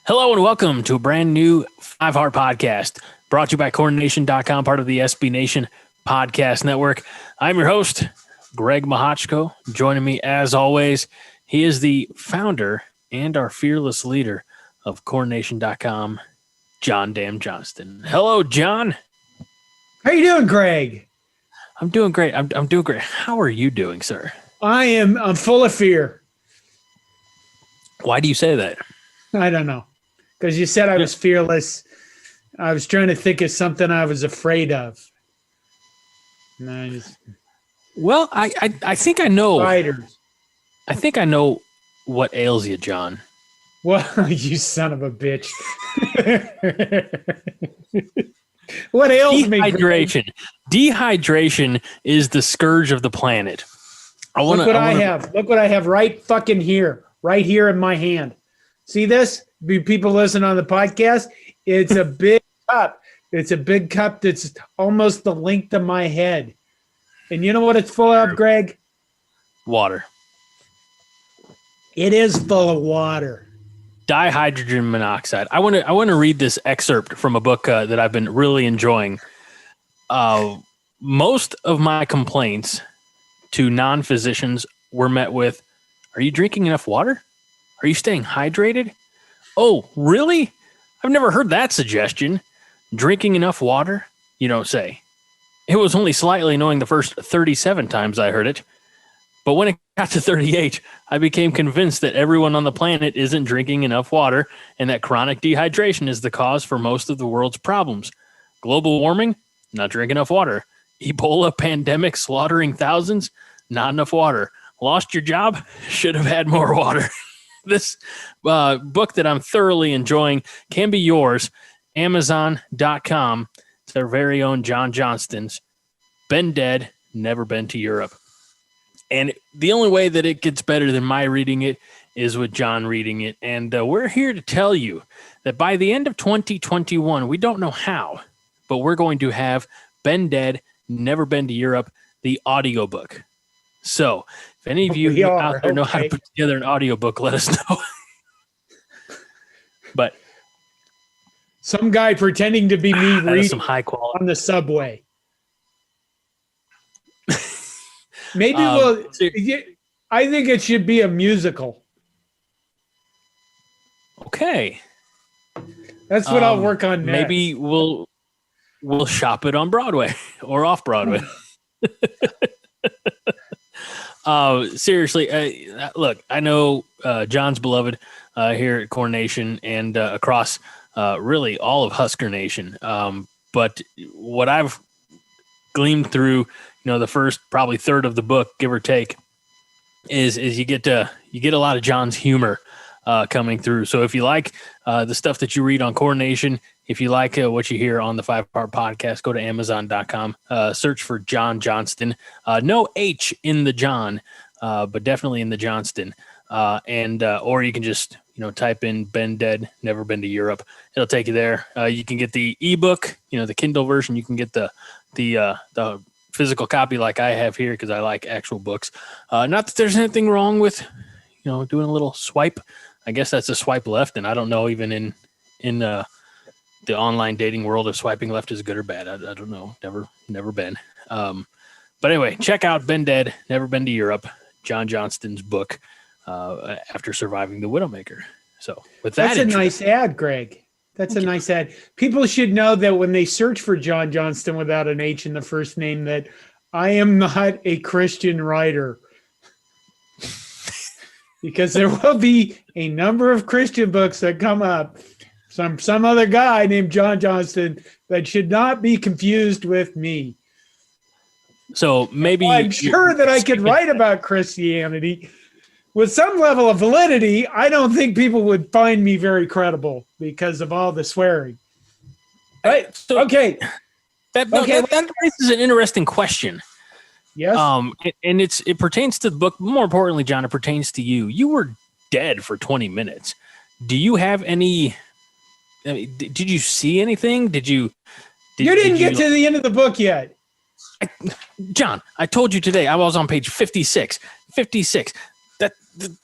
Hello and welcome to a brand new 5 Heart Podcast, brought to you by CornNation.com, part of the SB Nation Podcast Network. I'm your host, Greg Mahochko. Joining me, as always, he is the founder and our fearless leader of CornNation.com, John Dam Johnston. Hello, John. How you doing, Greg? I'm doing great. I'm doing great. How are you doing, sir? I'm full of fear. Why do you say that? I don't know. Because you said I was fearless. I was trying to think of something I was afraid of. Well, I think I know. Spiders. I think I know what ails you, John. Well, you son of a bitch. What ails me? Dehydration. Dehydration is the scourge of the planet. Look what I have. Look what I have right fucking here. Right here in my hand. See this? People listen on the podcast. It's a big cup. It's a big cup that's almost the length of my head. And you know what it's full of, Greg? Water. It is full of water. Dihydrogen monoxide. I want to read this excerpt from a book that I've been really enjoying. Most of my complaints to non-physicians were met with, "Are you drinking enough water? Are you staying hydrated? Oh, really? I've never heard that suggestion. Drinking enough water? You don't say." It was only slightly annoying the first 37 times I heard it. But when it got to 38, I became convinced that everyone on the planet isn't drinking enough water and that chronic dehydration is the cause for most of the world's problems. Global warming? Not drink enough water. Ebola pandemic slaughtering thousands? Not enough water. Lost your job? Should have had more water. This book that I'm thoroughly enjoying can be yours. Amazon.com. It's our very own John Johnston's Been Dead, Never Been to Europe. And the only way that it gets better than my reading it is with John reading it. And we're here to tell you that by the end of 2021, we don't know how, but we're going to have Been Dead, Never Been to Europe, the audiobook. So if any of you out there know how to put together an audiobook, let us know. But some guy pretending to be me reading some high quality on the subway. Maybe I think it should be a musical. Okay. That's what I'll work on next. Maybe we'll shop it on Broadway or off Broadway. Seriously, look, I know John's beloved here at Corn Nation and across really all of Husker Nation. But what I've gleaned through, the first probably third of the book, give or take, is you get a lot of John's humor coming through. So if you like the stuff that you read on Corn Nation, if you like what you hear on the 5 Heart Podcast, go to Amazon.com, search for John Johnston. No H in the John, but definitely in the Johnston. Or you can just, type in Been Dead, Never Been to Europe. It'll take you there. You can get the ebook, the Kindle version. You can get the physical copy like I have here because I like actual books. Not that there's anything wrong with, doing a little swipe. I guess that's a swipe left, and I don't know even in the online dating world if swiping left is good or bad. I don't know. Never been. But anyway, check out Been Dead, Never Been to Europe, John Johnston's book after surviving the Widowmaker. So with that, that's a nice ad, Greg. That's a nice ad. People should know that when they search for John Johnston without an H in the first name, that I am not a Christian writer. Because there will be a number of Christian books that come up. Some other guy named John Johnston that should not be confused with me. So maybe I'm sure that I could write about Christianity with some level of validity. I don't think people would find me very credible because of all the swearing. Right? So okay. That raises an interesting question. Yes. And it pertains to the book. More importantly, John, it pertains to you. You were dead for 20 minutes. Do you have any? I mean, did you see anything? You didn't get to the end of the book yet. John, I told you today I was on page 56. 56.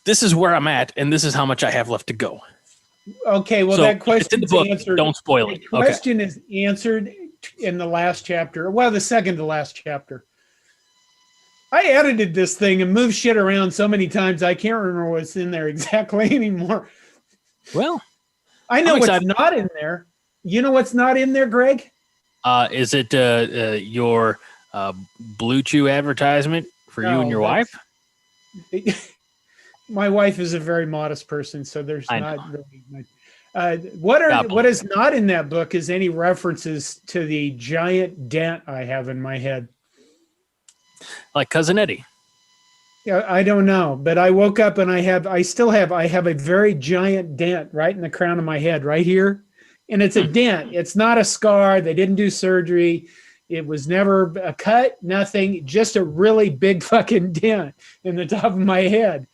This is where I'm at, and this is how much I have left to go. Okay, well, So that it's in question the is book. answered. Don't spoil The it. Okay. question is answered in the last chapter. Well, the second to last chapter. I edited this thing and moved shit around so many times I can't remember what's in there exactly anymore. Well, I know I'm what's excited. not in there. You know what's not in there, Greg? Is it your Blue Chew advertisement for you and No, your wife? My wife is a very modest person, so there's I know. not really much. What God bless is not in that book is any references to the giant dent I have in my head. Like Cousin Eddie. Yeah, I don't know, but I woke up and I have a very giant dent right in the crown of my head, right here, and it's a dent. It's not a scar. They didn't do surgery. It was never a cut, nothing, just a really big fucking dent in the top of my head.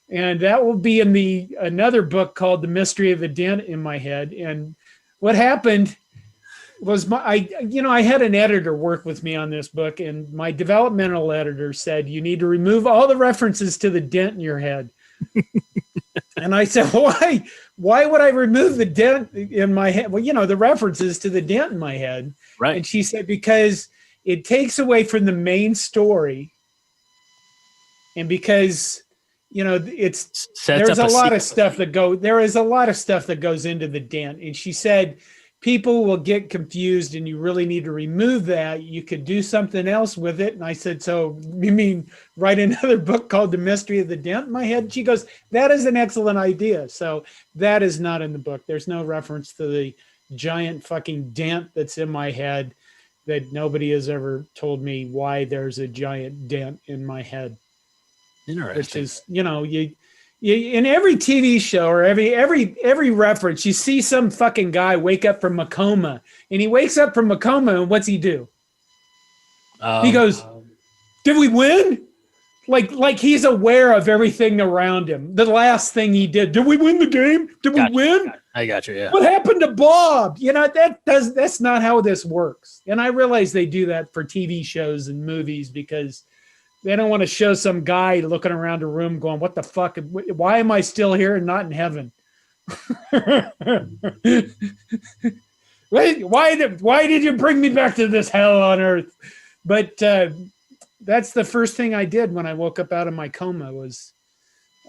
And that will be in the another book called The Mystery of the Dent in my head. And what happened was I had an editor work with me on this book, and my developmental editor said you need to remove all the references to the dent in your head. And I said, why would I remove the dent in my head? Well, the references to the dent in my head. Right. And she said, because it takes away from the main story. And because, there is a lot of stuff that goes into the dent. And she said, people will get confused and you really need to remove that. You could do something else with it. And I said, so you mean write another book called The Mystery of the Dent in my head? And she goes, that is an excellent idea. So that is not in the book. There's no reference to the giant fucking dent that's in my head, that nobody has ever told me why there's a giant dent in my head. Interesting. Which is, you in every TV show or every reference, you see some fucking guy wake up from a coma, and he wakes up from a coma, and what's he do? He goes, "Did we win?" Like he's aware of everything around him. The last thing he did we win the game? Did we win? I got you. Yeah. What happened to Bob? That's not how this works. And I realize they do that for TV shows and movies because they don't want to show some guy looking around a room going, what the fuck? Why am I still here and not in heaven? Why did you bring me back to this hell on earth? But that's the first thing I did when I woke up out of my coma was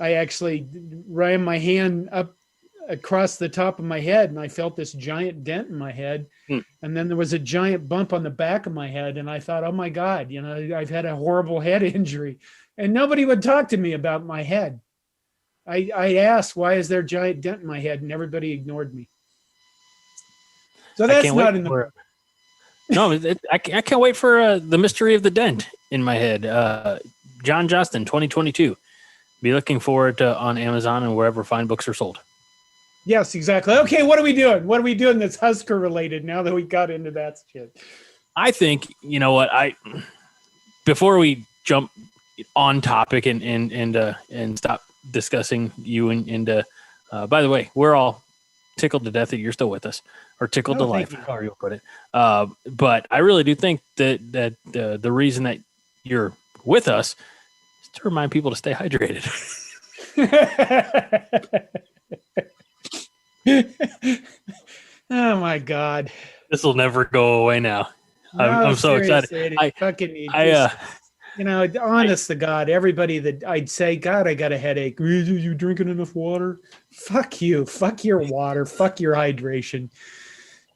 I actually ran my hand up across the top of my head and I felt this giant dent in my head. And then there was a giant bump on the back of my head. And I thought, oh my God, I've had a horrible head injury, and nobody would talk to me about my head. I asked, why is there a giant dent in my head? And everybody ignored me. So that's not in the book. No, I can't wait for The Mystery of the Dent in my head. John Justin, 2022. Be looking for it on Amazon and wherever fine books are sold. Yes, exactly. Okay, what are we doing? What are we doing that's Husker related now that we got into that shit? I think, you know what, before we jump on topic and stop discussing you and by the way, we're all tickled to death that you're still with us, or tickled to life, however you'll put it. But I really do think that the reason that you're with us is to remind people to stay hydrated. Oh my God! This will never go away now. I'm so excited. Honest to God, everybody that I'd say, God, I got a headache. Are you drinking enough water? Fuck you. Fuck your water. Fuck your hydration.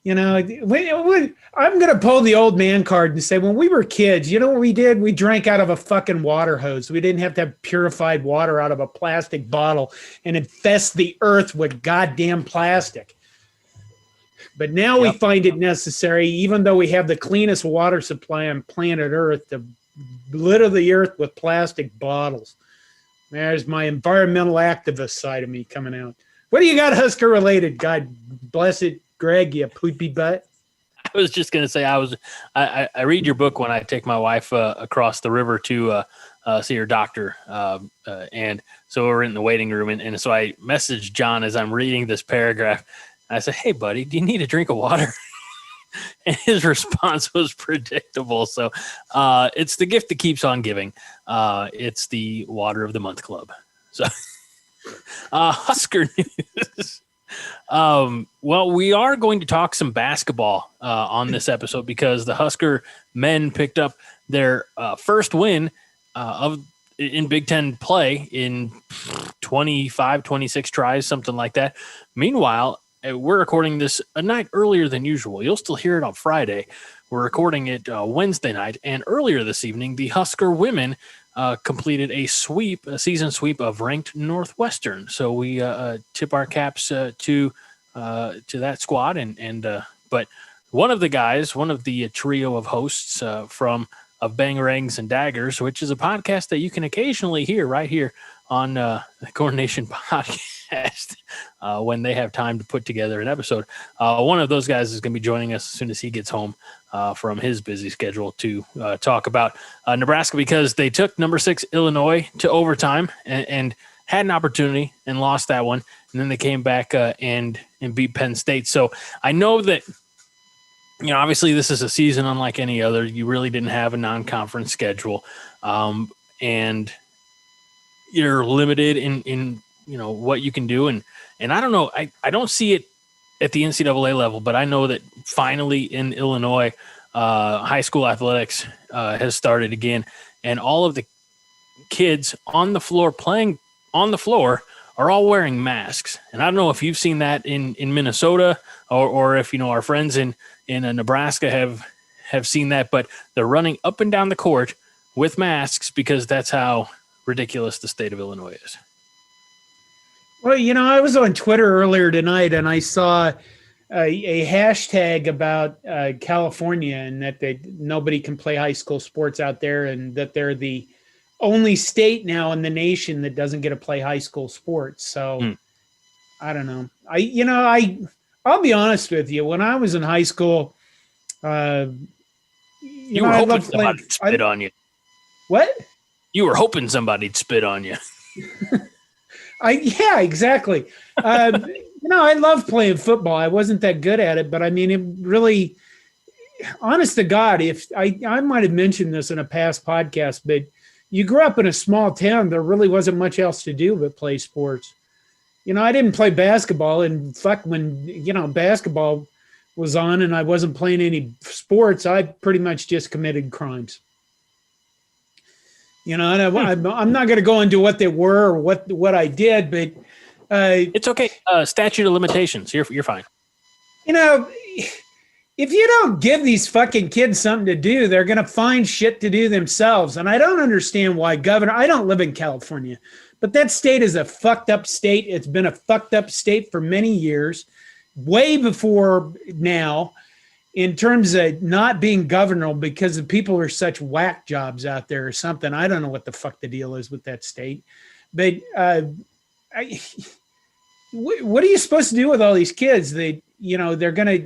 I'm going to pull the old man card and say, when we were kids, you know what we did? We drank out of a fucking water hose. We didn't have to have purified water out of a plastic bottle and infest the earth with goddamn plastic. But now we find it necessary, even though we have the cleanest water supply on planet Earth, to litter the earth with plastic bottles. There's my environmental activist side of me coming out. What do you got Husker related? God bless it, Greg, you poopy butt. I was just going to say, I read your book when I take my wife across the river to see her doctor. And so we're in the waiting room. And so I messaged John as I'm reading this paragraph. I said, hey, buddy, do you need a drink of water? And his response was predictable. So it's the gift that keeps on giving. It's the Water of the Month Club. So Husker news. Well, we are going to talk some basketball on this episode because the Husker men picked up their first win in Big Ten play in 25, 26 tries, something like that. Meanwhile, we're recording this a night earlier than usual. You'll still hear it on Friday. We're recording it Wednesday night, and earlier this evening, the Husker women completed a season sweep of ranked Northwestern. So we tip our caps to that squad, but one of the trio of hosts of Bangarangs and Daggers, which is a podcast that you can occasionally hear right here on the Coronation podcast when they have time to put together an episode. One of those guys is going to be joining us as soon as he gets home from his busy schedule to talk about Nebraska, because they took number 6 Illinois to overtime and had an opportunity and lost that one. And then they came back and beat Penn State. So I know that, obviously this is a season unlike any other. You really didn't have a non-conference schedule. And you're limited in what you can do. And I don't know, I don't see it at the NCAA level, but I know that finally in Illinois, high school athletics has started again, and all of the kids on the floor playing on the floor are all wearing masks. And I don't know if you've seen that in Minnesota or if our friends in Nebraska have seen that, but they're running up and down the court with masks because that's how ridiculous the state of Illinois is. Well, I was on Twitter earlier tonight and I saw a hashtag about California and that nobody can play high school sports out there, and that they're the only state now in the nation that doesn't get to play high school sports. So I don't know. I'll be honest with you. When I was in high school, you were hoping somebody'd spit on you. What? You were hoping somebody'd spit on you. Yeah, exactly. I love playing football. I wasn't that good at it, but I mean, it really, honest to God, if I might have mentioned this in a past podcast, but you grew up in a small town, there really wasn't much else to do but play sports. I didn't play basketball, and when, basketball was on and I wasn't playing any sports, I pretty much just committed crimes. And I'm not going to go into what they were or what I did, but it's okay. Statute of limitations. You're fine. If you don't give these fucking kids something to do, they're going to find shit to do themselves. And I don't understand why I don't live in California, but that state is a fucked up state. It's been a fucked up state for many years, way before now, in terms of not being governable, because the people are such whack jobs out there or something. I don't know what the fuck the deal is with that state. But what are you supposed to do with all these kids?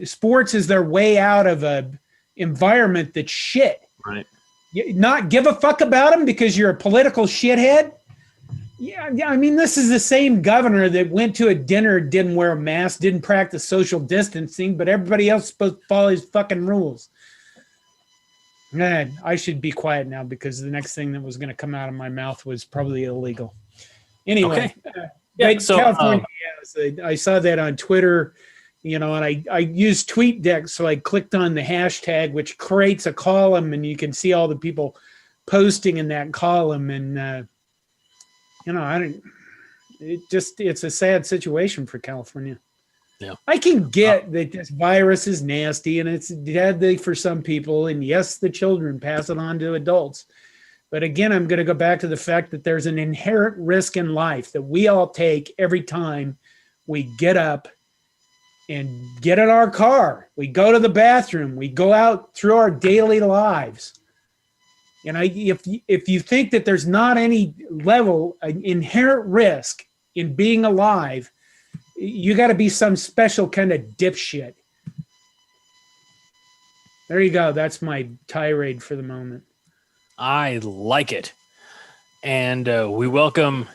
Sports is their way out of a environment that's shit. Right. Not give a fuck about them because you're a political shithead. Yeah, I mean, this is the same governor that went to a dinner, didn't wear a mask, didn't practice social distancing, but everybody else is supposed to follow his fucking rules. Man, I should be quiet now because the next thing that was going to come out of my mouth was probably illegal. Anyway, okay. So California, I saw that on Twitter, and I used TweetDeck, so I clicked on the hashtag, which creates a column, and you can see all the people posting in that column, and it's a sad situation for California. Yeah. I can get that this virus is nasty and it's deadly for some people. And yes, the children pass it on to adults. But again, I'm going to go back to the fact that there's an inherent risk in life that we all take every time we get up and get in our car. We go to the bathroom. We go out through our daily lives. And if you think that there's not any level inherent risk in being alive, you got to be some special kind of dipshit. There you go. That's my tirade for the moment. I like it. And we welcome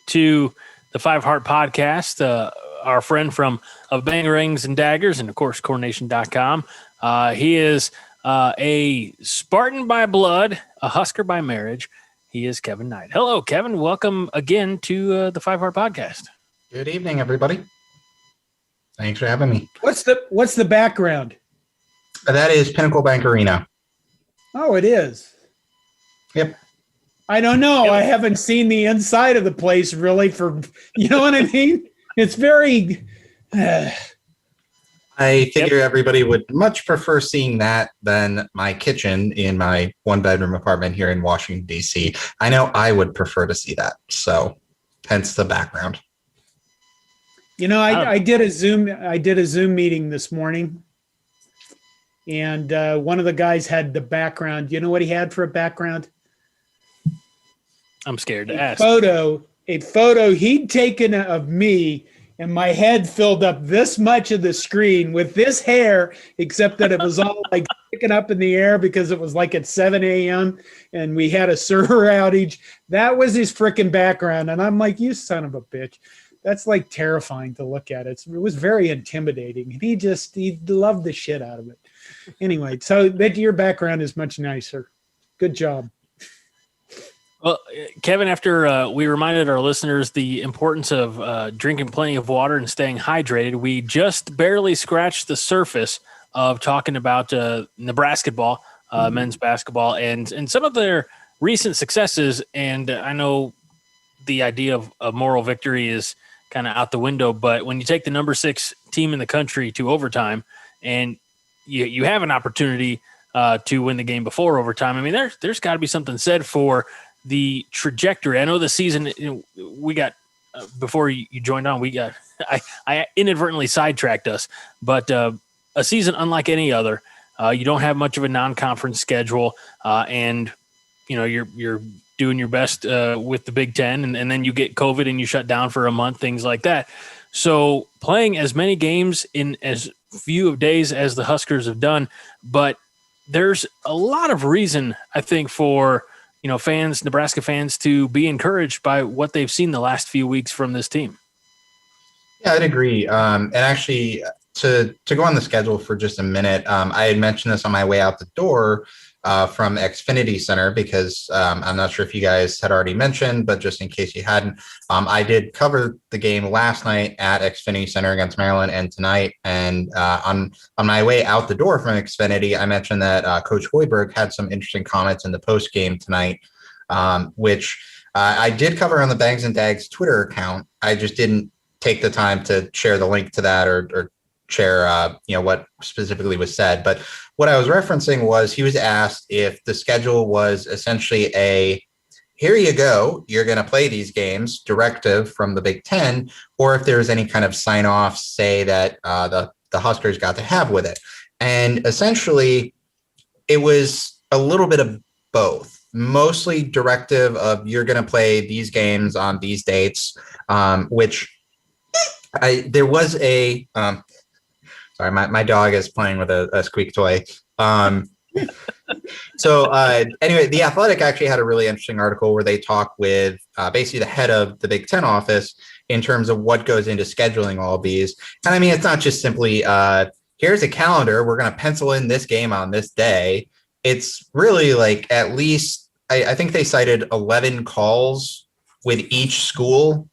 to the Five Heart Podcast our friend of Bangarangs and Daggers and, of course, Coronation.com. He is a Spartan by blood, a Husker by marriage. He is Kevin Knight. Hello, Kevin. Welcome again to the Five Heart Podcast. Good evening, everybody. Thanks for having me. What's the background? That is Pinnacle Bank Arena. Oh, it is. Yep. I don't know. I haven't seen the inside of the place really for, you know what I mean? It's very. I figure everybody would much prefer seeing that than my kitchen in my 1-bedroom apartment here in Washington, D.C. I know I would prefer to see that. So hence the background. You know, I did a Zoom meeting this morning, and one of the guys had the background. You know what he had for a background? I'm scared to ask. A photo he'd taken of me, and my head filled up this much of the screen with this hair, except that it was all like sticking up in the air because it was like at 7 a.m. and we had a server outage. That was his freaking background. And I'm like, you son of a bitch. That's like terrifying to look at. It was very intimidating. And he loved the shit out of it. Anyway, so that your background is much nicer. Good job. Well, Kevin, after we reminded our listeners the importance of drinking plenty of water and staying hydrated, we just barely scratched the surface of talking about Nebraska ball, men's basketball, and some of their recent successes. And I know the idea of a moral victory is kind of out the window, but when you take the number 6 team in the country to overtime and you have an opportunity to win the game before overtime, I mean, there's got to be something said for the trajectory. I know the season, we got before you joined on, I inadvertently sidetracked us, but a season unlike any other. You don't have much of a non-conference schedule, and you're doing your best with the Big Ten, and then you get COVID and you shut down for a month, things like that. So playing as many games in as few of days as the Huskers have done, but there's a lot of reason, I think, for Nebraska fans to be encouraged by what they've seen the last few weeks from this team. Yeah, I'd agree. And actually, to go on the schedule for just a minute, I had mentioned this on my way out the door from Xfinity Center because I'm not sure if you guys had already mentioned, but just in case you hadn't, I did cover the game last night at Xfinity Center against Maryland and tonight. And on my way out the door from Xfinity, I mentioned that Coach Hoiberg had some interesting comments in the post game tonight, which I did cover on the Bangs and Dags Twitter account. I just didn't take the time to share the link to that or share what specifically was said. But what I was referencing was he was asked if the schedule was essentially here you go, you're going to play these games directive from the Big Ten, or if there was any kind of sign off, say that the Huskers got to have with it. And essentially it was a little bit of both, mostly directive of you're going to play these games on these dates, which there was a sorry, my dog is playing with a squeak toy. So anyway, The Athletic actually had a really interesting article where they talk with basically the head of the Big Ten office in terms of what goes into scheduling all of these. And I mean, it's not just simply here's a calendar, we're going to pencil in this game on this day. It's really like at least, I think they cited 11 calls with each school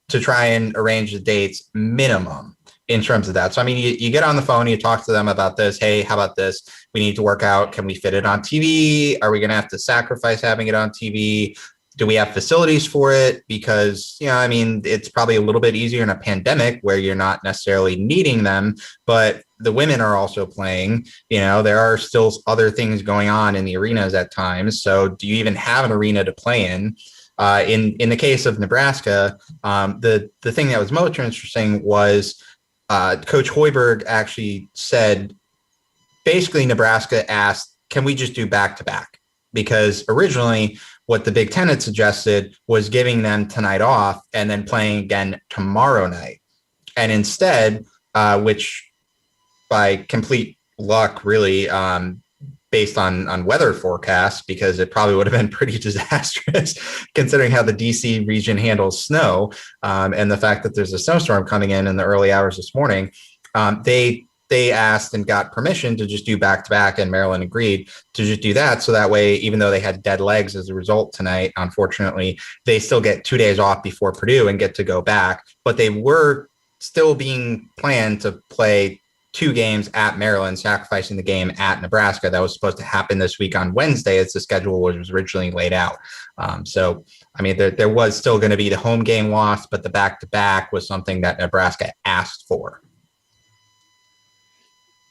to try and arrange the dates minimum in terms of that. So, I mean, you get on the phone, you talk to them about this. Hey, how about this? We need to work out. Can we fit it on TV? Are we going to have to sacrifice having it on TV? Do we have facilities for it? Because, I mean, it's probably a little bit easier in a pandemic where you're not necessarily needing them, but the women are also playing. There are still other things going on in the arenas at times. So do you even have an arena to play in? In the case of Nebraska, the thing that was most interesting was Coach Hoiberg actually said, basically Nebraska asked, can we just do back-to-back? Because originally what the Big Ten had suggested was giving them tonight off and then playing again tomorrow night. And instead, which by complete luck, really, based on weather forecasts, because it probably would have been pretty disastrous considering how the DC region handles snow and the fact that there's a snowstorm coming in the early hours this morning. They asked and got permission to just do back-to-back, and Maryland agreed to just do that. So that way, even though they had dead legs as a result tonight, unfortunately, they still get 2 days off before Purdue and get to go back. But they were still being planned to play 2 games at Maryland, sacrificing the game at Nebraska that was supposed to happen this week on Wednesday as the schedule was originally laid out. So, I mean, there was still going to be the home game lost, but the back-to-back was something that Nebraska asked for.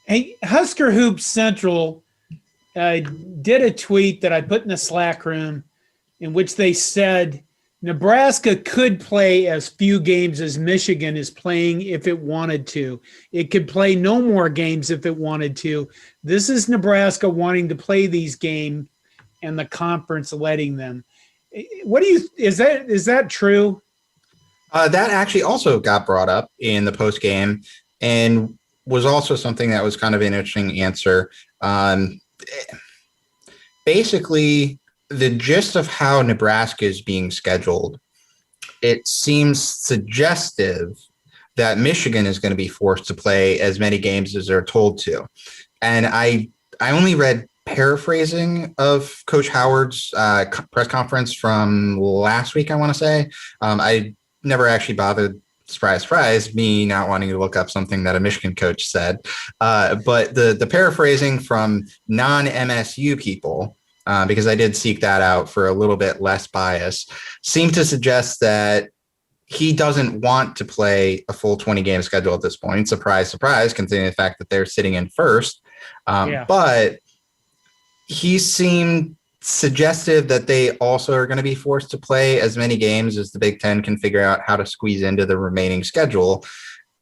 Hey, Husker Hoops Central did a tweet that I put in the Slack room in which they said Nebraska could play as few games as Michigan is playing if it wanted to. It could play no more games if it wanted to. This is Nebraska wanting to play these games and the conference letting them. What do you, is that true? That actually also got brought up in the post game and was also something that was kind of an interesting answer. Basically, the gist of how Nebraska is being scheduled, it seems suggestive that Michigan is going to be forced to play as many games as they're told to. And I only read paraphrasing of Coach Howard's press conference from last week, I want to say. I never actually bothered, surprise, me not wanting to look up something that a Michigan coach said. But the paraphrasing from non-MSU people, because I did seek that out for a little bit less bias, seemed to suggest that he doesn't want to play a full 20-game schedule at this point. Surprise, considering the fact that they're sitting in first. But he seemed suggestive that they also are going to be forced to play as many games as the Big Ten can figure out how to squeeze into the remaining schedule.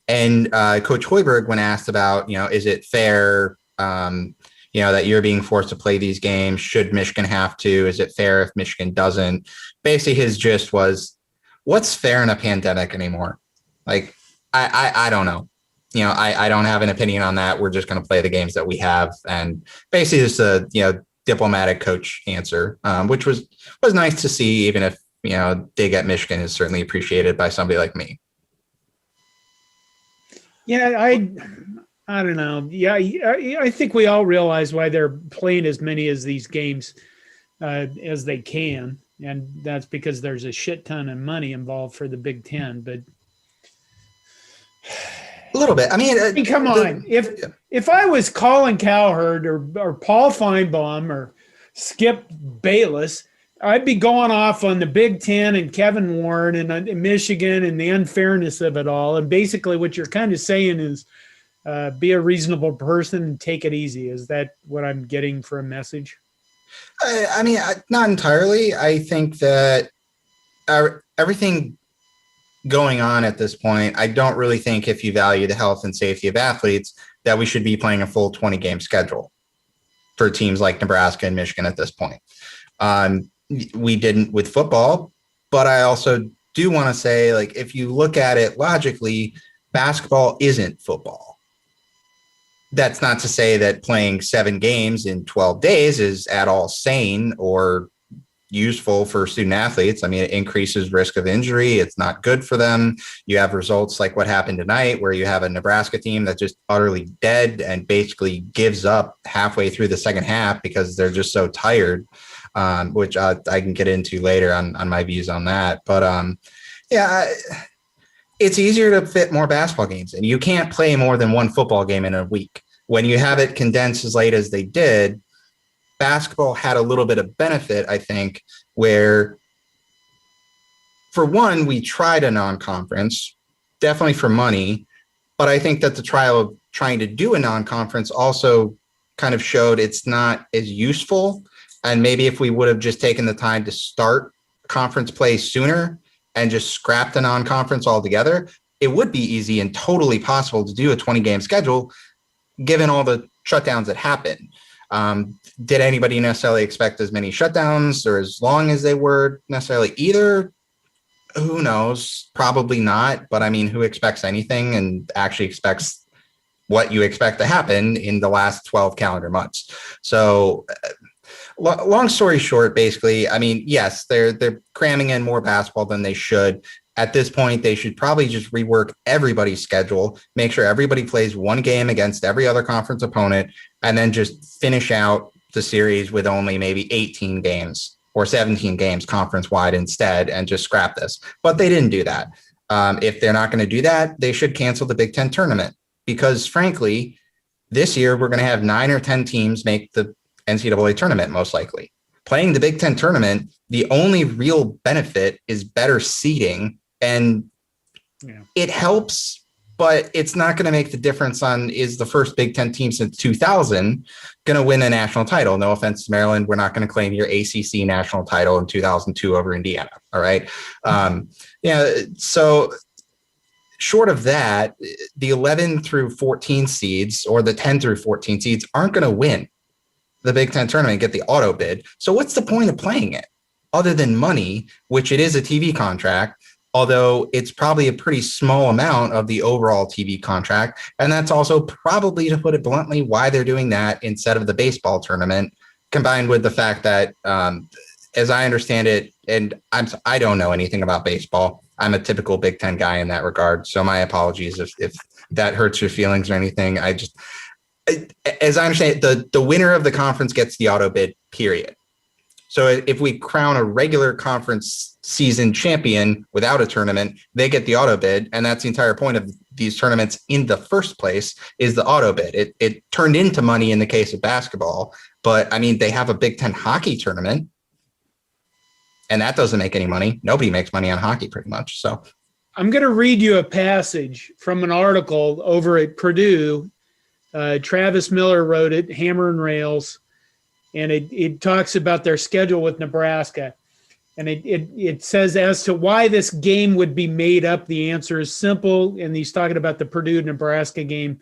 And Coach Hoiberg, when asked about, is it fair, that you're being forced to play these games? Should Michigan have to? Is it fair if Michigan doesn't? Basically, his gist was, what's fair in a pandemic anymore? Like, I don't know. I don't have an opinion on that. We're just going to play the games that we have. And basically just a, diplomatic coach answer, which was nice to see, even if, dig at Michigan is certainly appreciated by somebody like me. Yeah, I don't know. Yeah, I think we all realize why they're playing as many as these games as they can. And that's because there's a shit ton of money involved for the Big Ten. But a little bit. I mean, come on. If I was Colin Cowherd or Paul Feinbaum or Skip Bayless, I'd be going off on the Big Ten and Kevin Warren and Michigan and the unfairness of it all. And basically what you're kind of saying is be a reasonable person and take it easy. Is that what I'm getting for a message? I mean, not entirely. I think that everything going on at this point, I don't really think, if you value the health and safety of athletes, that we should be playing a full 20-game schedule for teams like Nebraska and Michigan at this point. We didn't with football, but I also do want to say, like, if you look at it logically, basketball isn't football. That's not to say that playing 7 games in 12 days is at all sane or useful for student athletes. I mean, it increases risk of injury. It's not good for them. You have results like what happened tonight, where you have a Nebraska team that's just utterly dead and basically gives up halfway through the second half because they're just so tired, which I can get into later on my views on that. But it's easier to fit more basketball games, and you can't play more than one football game in a week. When you have it condensed as late as they did, basketball had a little bit of benefit, I think, where, for one, we tried a non-conference, definitely for money, but I think that the trial of trying to do a non-conference also kind of showed it's not as useful. And maybe if we would have just taken the time to start conference play sooner and just scrap the non-conference altogether, it would be easy and totally possible to do a 20-game schedule, given all the shutdowns that happened. Did anybody necessarily expect as many shutdowns or as long as they were necessarily either? Who knows? Probably not. But I mean, who expects anything and actually expects what you expect to happen in the last 12 calendar months? So long story short, basically, I mean, yes, they're cramming in more basketball than they should. At this point, they should probably just rework everybody's schedule, make sure everybody plays one game against every other conference opponent, and then just finish out the series with only maybe 18 games or 17 games conference wide instead, and just scrap this. But they didn't do that. If they're not going to do that, they should cancel the Big Ten tournament because, frankly, this year we're going to have 9 or 10 teams make the NCAA tournament, most likely. Playing the Big Ten tournament, the only real benefit is better seeding, and it helps, but it's not going to make the difference on is the first Big Ten team since 2000 going to win a national title. No offense to Maryland. We're not going to claim your ACC national title in 2002 over Indiana. All right. So short of that, the 11 through 14 seeds or the 10 through 14 seeds aren't going to win the Big Ten tournament and get the auto bid. So what's the point of playing it other than money, which it is a TV contract, although it's probably a pretty small amount of the overall TV contract. And that's also probably, to put it bluntly, why they're doing that instead of the baseball tournament, combined with the fact that, as I understand it, and I don't know anything about baseball. I'm a typical Big Ten guy in that regard. So my apologies if that hurts your feelings or anything. As I understand it, the winner of the conference gets the auto bid, period. So if we crown a regular conference season champion without a tournament, they get the auto bid. And that's the entire point of these tournaments in the first place is the auto bid. It turned into money in the case of basketball, but I mean, they have a Big Ten hockey tournament and that doesn't make any money. Nobody makes money on hockey pretty much. So I'm going to read you a passage from an article over at Purdue. Travis Miller wrote it, Hammer and Rails. And it talks about their schedule with Nebraska. And it says as to why this game would be made up, the answer is simple. And he's talking about the Purdue-Nebraska game,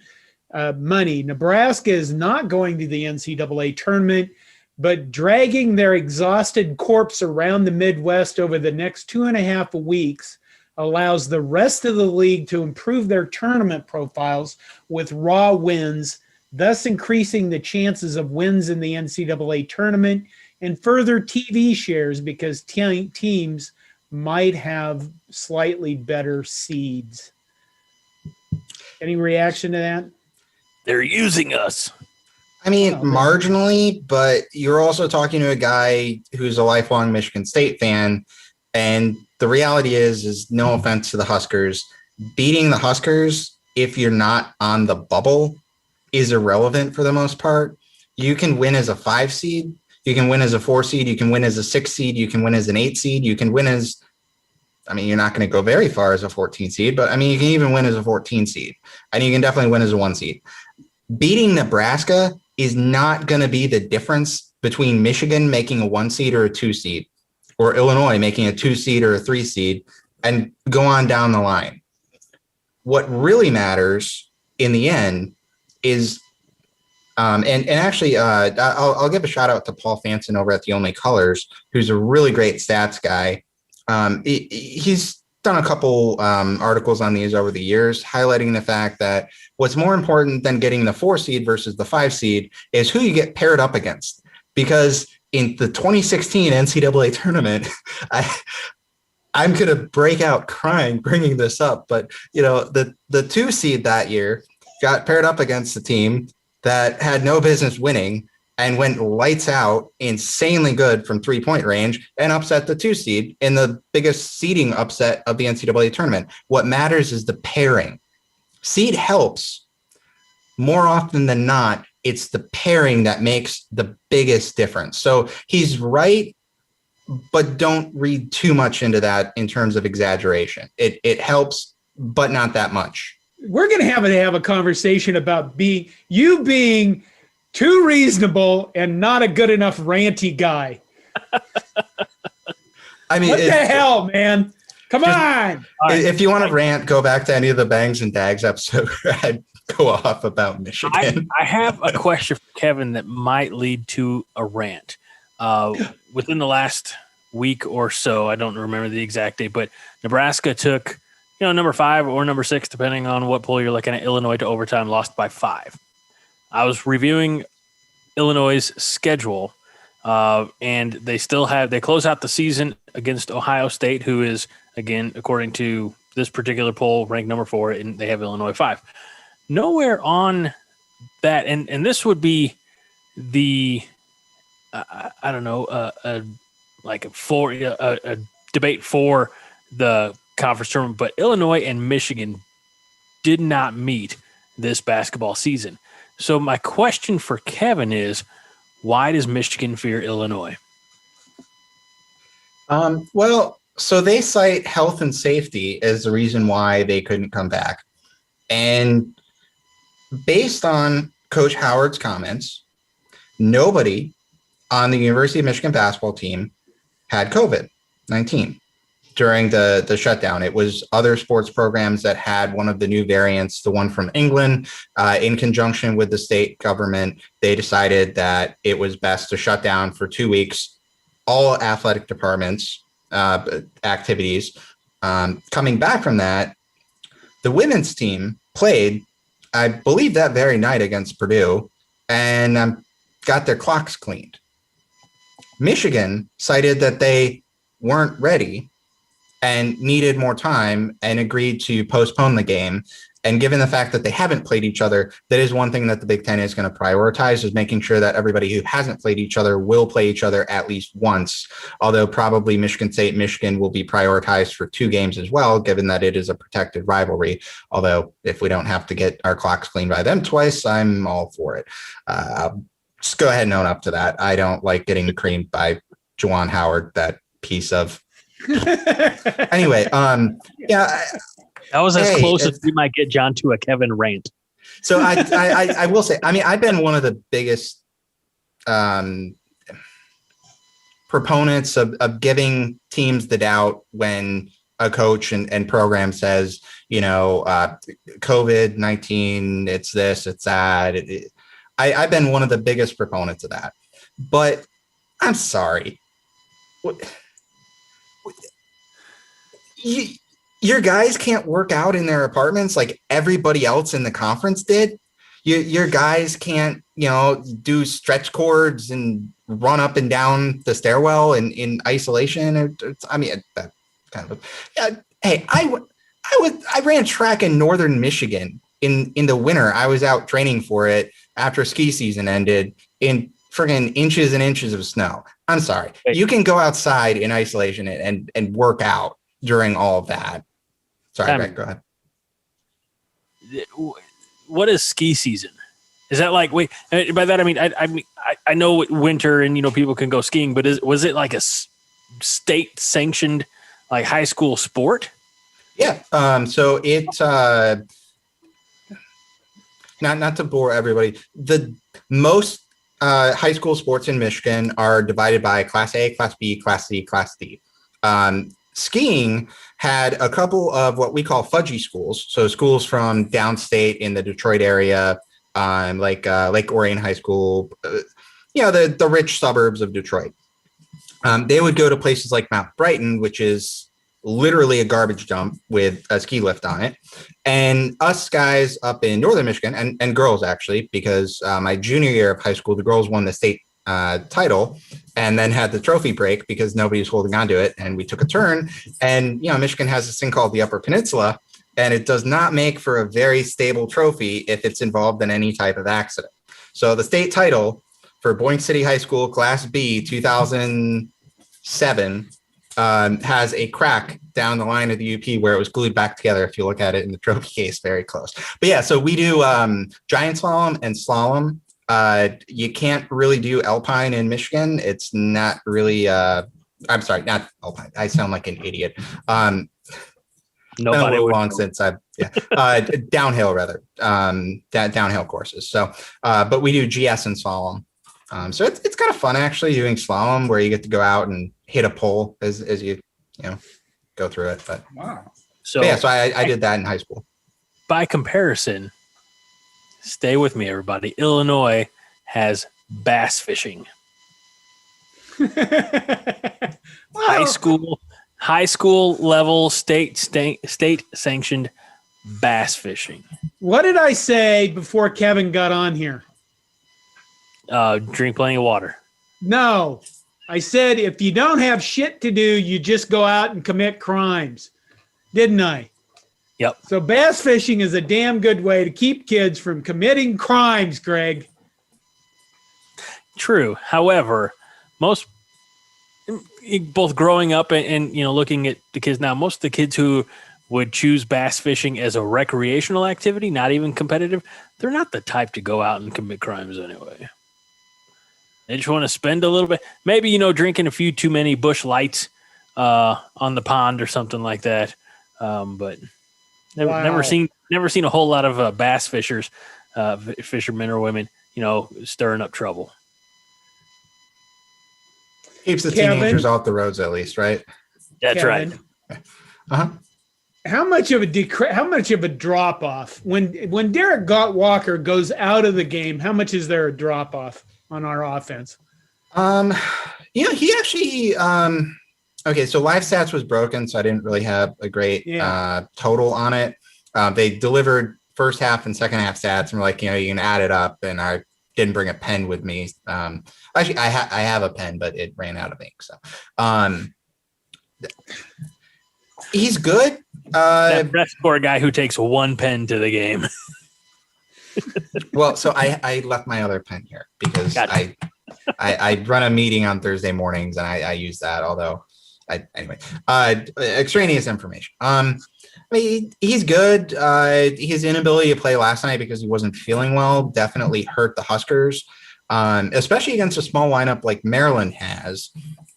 money. Nebraska is not going to the NCAA tournament, but dragging their exhausted corpse around the Midwest over the next 2.5 weeks allows the rest of the league to improve their tournament profiles with raw wins, thus increasing the chances of wins in the NCAA tournament and further TV shares because teams might have slightly better seeds. Any reaction to that? They're using us. I mean, marginally, but you're also talking to a guy who's a lifelong Michigan State fan. And the reality is no offense to the Huskers, beating the Huskers, if you're not on the bubble, is irrelevant for the most part. You can win as a 5 seed. You can win as a 4 seed. You can win as a 6 seed. You can win as an 8 seed. You can win as, I mean, you're not going to go very far as a 14 seed, but I mean, you can even win as a 14 seed. And you can definitely win as a 1 seed. Beating Nebraska is not going to be the difference between Michigan making a 1 seed or a 2 seed, or Illinois making a 2 seed or a 3 seed, and go on down the line. What really matters in the end is, and actually, I'll give a shout out to Paul Fanson over at The Only Colors, who's a really great stats guy. He's done a couple articles on these over the years, highlighting the fact that what's more important than getting the 4 seed versus the 5 seed is who you get paired up against. Because in the 2016 NCAA tournament, I'm going to break out crying bringing this up, but you know, the 2 seed that year got paired up against a team that had no business winning and went lights out, insanely good from 3-point range, and upset the 2 seed in the biggest seeding upset of the NCAA tournament. What matters is the pairing. Seed helps. More often than not, it's the pairing that makes the biggest difference. So he's right, but don't read too much into that in terms of exaggeration. It helps, but not that much. We're going to have a conversation about being too reasonable and not a good enough ranty guy. I mean, what the hell, man? Come on. If you want to rant, go back to any of the Bangs and Dags episode where I'd go off about Michigan. I have a question for Kevin that might lead to a rant. Within the last week or so, I don't remember the exact date, but Nebraska took, number 5 or number 6, depending on what poll you're looking at, Illinois to overtime, lost by 5. I was reviewing Illinois' schedule, and they close out the season against Ohio State, who is, again, according to this particular poll, ranked number 4, and they have Illinois 5. Nowhere on that, and this would be the, a debate for the conference tournament, but Illinois and Michigan did not meet this basketball season. So my question for Kevin is, why does Michigan fear Illinois? Well, so they cite health and safety as the reason why they couldn't come back. And based on Coach Howard's comments, nobody on the University of Michigan basketball team had COVID-19 during the shutdown. It was other sports programs that had one of the new variants, the one from England. In conjunction with the state government, they decided that it was best to shut down for 2 weeks all athletic departments activities. Coming back from that, the women's team played, I believe, that very night against Purdue, and got their clocks cleaned. Michigan cited that they weren't ready and needed more time and agreed to postpone the game. And given the fact that they haven't played each other, that is one thing that the Big Ten is going to prioritize, is making sure that everybody who hasn't played each other will play each other at least once, although probably Michigan State, Michigan will be prioritized for 2 games as well, given that it is a protected rivalry. Although if we don't have to get our clocks cleaned by them twice, I'm all for it. Just go ahead and own up to that. I don't like getting creamed by Juwan Howard, that piece of... Anyway, yeah... That was as close as we might get John to a Kevin rant. So I will say, I mean, I've been one of the biggest proponents of giving teams the doubt when a coach and program says, you know, COVID-19, it's this, it's that. I've been one of the biggest proponents of that. But I'm sorry. Your guys can't work out in their apartments like everybody else in the conference did. Your guys can't, you know, do stretch cords and run up and down the stairwell in isolation. I mean, that kind of. Hey, I ran track in northern Michigan in the winter. I was out training for it after ski season ended in friggin' inches and inches of snow. I'm sorry. You can go outside in isolation and work out during all of that. Sorry, Greg, go ahead. What is ski season? Is that like, wait, by that, I mean, I know winter and, you know, people can go skiing, but was it like a state sanctioned like high school sport? Yeah. So it's not to bore everybody. The most high school sports in Michigan are divided by Class A, Class B, Class C, Class D. Skiing had a couple of what we call fudgy schools. So schools from downstate in the Detroit area, like Lake Orion High School, you know, the rich suburbs of Detroit. They would go to places like Mount Brighton, which is literally a garbage dump with a ski lift on it. And us guys up in northern Michigan, and girls actually, because my junior year of high school, the girls won the state title and then had the trophy break because nobody was holding on to it, and we took a turn. And you know, Michigan has this thing called the Upper Peninsula, and it does not make for a very stable trophy if it's involved in any type of accident. So the state title for Boyne City High School Class B 2007 has a crack down the line of the UP where it was glued back together. If you look at it in the trophy case, very close. But yeah, so we do giant slalom and slalom. You can't really do alpine in Michigan. It's not really, I'm sorry, not alpine. I sound like an idiot. Nobody would long since downhill rather, downhill courses. So, but we do GS and slalom. So it's kind of fun actually doing slalom where you get to go out and hit a pole as you go through it. But wow. So I did that in high school. By comparison, stay with me, everybody. Illinois has bass fishing. High school level state sanctioned bass fishing. What did I say before Kevin got on here? Drink plenty of water. No, I said if you don't have shit to do, you just go out and commit crimes. Didn't I? Yep. So bass fishing is a damn good way to keep kids from committing crimes, Greg. True. However, both growing up and looking at the kids now, most of the kids who would choose bass fishing as a recreational activity, not even competitive, they're not the type to go out and commit crimes anyway. They just want to spend a little bit, maybe, drinking a few too many Busch Lights on the pond or something like that. But never seen a whole lot of bass fishers, fishermen or women, stirring up trouble. Keeps the teenagers off the roads, at least, right? That's Kevin, right. Uh-huh. How much of a drop off when Derek Walker goes out of the game? How much is there a drop off on our offense? He actually. Okay, so live stats was broken, so I didn't really have a great total on it. They delivered first half and second half stats, and we're like, you can add it up. And I didn't bring a pen with me. Actually, I have a pen, but it ran out of ink. So, he's good. That press score guy who takes one pen to the game. Well, so I left my other pen here because gotcha. I run a meeting on Thursday mornings and I use that. Although, extraneous information. He's good. His inability to play last night because he wasn't feeling well definitely hurt the Huskers, especially against a small lineup like Maryland has.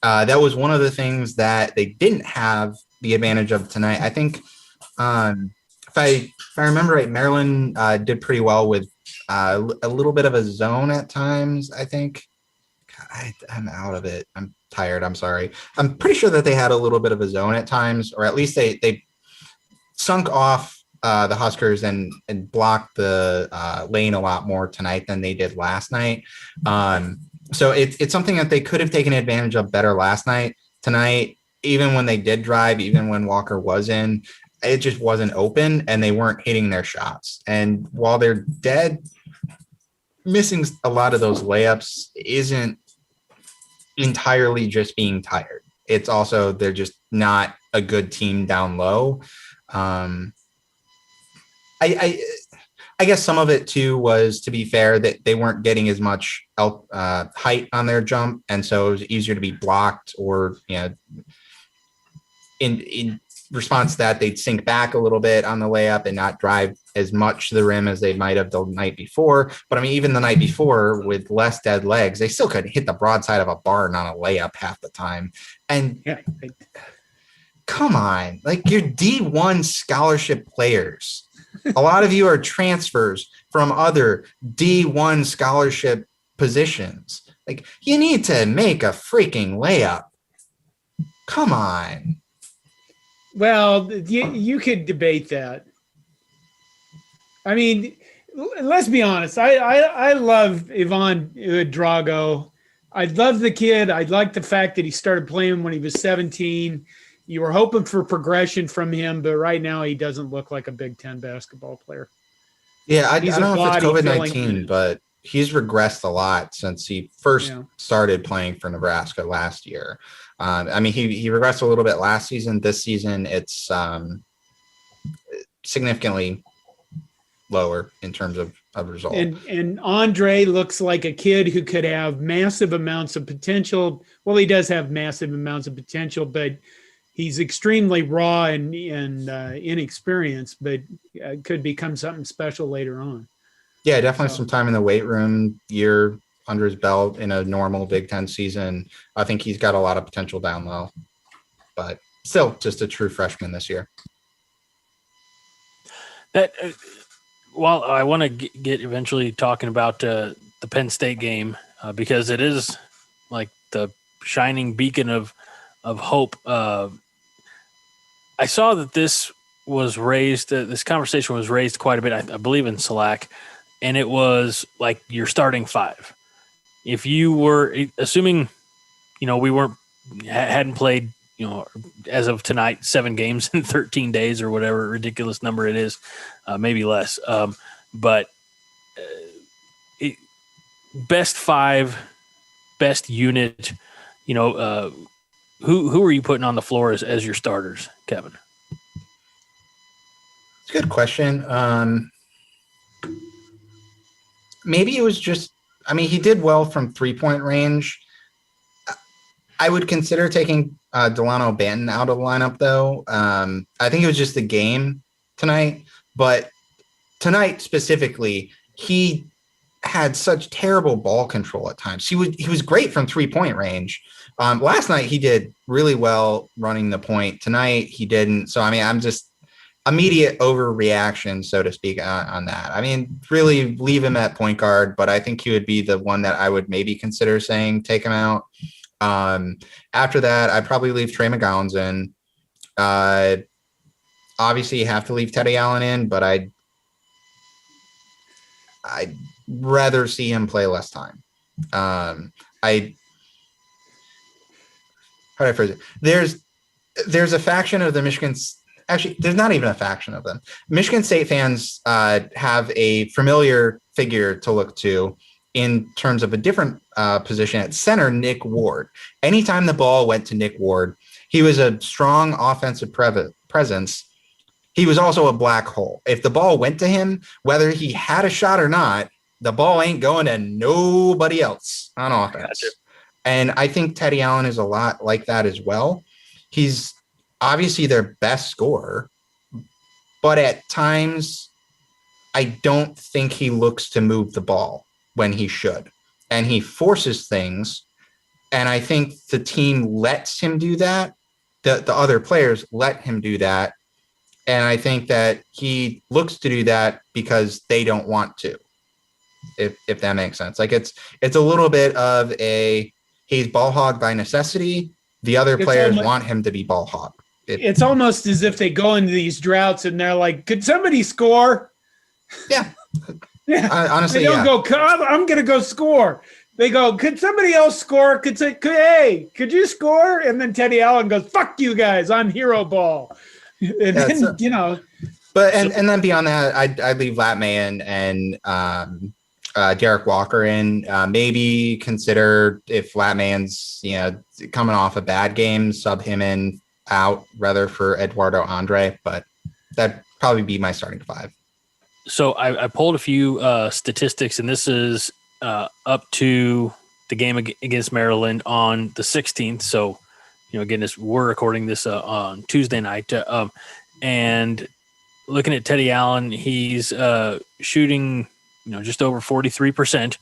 That was one of the things that they didn't have the advantage of tonight. I think if I remember right, Maryland did pretty well with a little bit of a zone at times, I think. God, I'm out of it. I'm tired. I'm sorry. I'm pretty sure that they had a little bit of a zone at times, or at least they sunk off the Huskers and blocked the lane a lot more tonight than they did last night. So it's something that they could have taken advantage of better last night. Tonight, even when they did drive, even when Walker was in, it just wasn't open and they weren't hitting their shots. And while they're dead, missing a lot of those layups isn't entirely just being tired. It's also they're just not a good team down low. I guess some of it too was, to be fair, that they weren't getting as much height on their jump, and so it was easier to be blocked, or in response to that, they'd sink back a little bit on the layup and not drive as much to the rim as they might have the night before. But I mean, even the night before with less dead legs, they still could hit the broadside of a barn on a layup half the time. And come on, like, you're D1 scholarship players. A lot of you are transfers from other D1 scholarship positions. Like, you need to make a freaking layup. Come on. Well, you could debate that. I mean, let's be honest. I love Ivan Drago. I love the kid. I like the fact that he started playing when he was 17. You were hoping for progression from him, but right now he doesn't look like a Big Ten basketball player. Yeah, I don't know if it's COVID-19, but he's regressed a lot since he first started playing for Nebraska last year. I mean, he regressed a little bit last season. This season, it's significantly lower in terms of result. And Andre looks like a kid who could have massive amounts of potential. Well, he does have massive amounts of potential, but he's extremely raw and inexperienced, but could become something special later on. Yeah, definitely some time in the weight room, year under his belt in a normal Big Ten season. I think he's got a lot of potential down low, but still just a true freshman this year. That well, I want to get eventually talking about the Penn State game because it is like the shining beacon of hope. I saw that this was raised. This conversation was raised quite a bit, I believe, in Slack, and it was like your starting five. If you were assuming, we hadn't played, as of tonight, 7 games in 13 days or whatever ridiculous number it is, maybe less. But best 5, best unit, who are you putting on the floor as your starters, Kevin? It's a good question. Maybe it was just, he did well from 3-point range. I would consider taking Delano Banton out of the lineup, though. I think it was just the game tonight, but tonight specifically, he had such terrible ball control at times. He was great from 3-point range. Last night he did really well running the point. Tonight he didn't. So I mean, I'm just immediate overreaction, so to speak, on that. I mean, really leave him at point guard, but I think he would be the one that I would maybe consider saying take him out. After that, I'd probably leave Trey McGowan's in. Obviously, you have to leave Teddy Allen in, but I'd rather see him play less time. How do I phrase it? There's a faction of the Michigan. Actually, there's not even a faction of them. Michigan State fans have a familiar figure to look to in terms of a different position at center, Nick Ward. Anytime the ball went to Nick Ward, he was a strong offensive presence. He was also a black hole. If the ball went to him, whether he had a shot or not, the ball ain't going to nobody else on offense. Gotcha. And I think Teddy Allen is a lot like that as well. He's obviously their best scorer, but at times I don't think he looks to move the ball when he should. And he forces things. And I think the team lets him do that. The other players let him do that. And I think that he looks to do that because they don't want to, if that makes sense. Like it's a little bit of he's ball hog by necessity. The other players want him to be ball hog. It's almost as if they go into these droughts and they're like, could somebody score? Yeah. Yeah. Honestly, they don't go, I'm going to go score. They go, could somebody else score? Hey, could you score? And then Teddy Allen goes, fuck you guys. I'm hero ball. And then, But and then beyond that, I'd leave Latman and Derek Walker in. Maybe consider if Latman's coming off a bad game, sub him in out rather for Eduardo Andre. But that'd probably be my starting five. So I pulled a few statistics, and this is up to the game against Maryland on the 16th. So, again, we're recording this on Tuesday night. And looking at Teddy Allen, he's shooting, just over 43%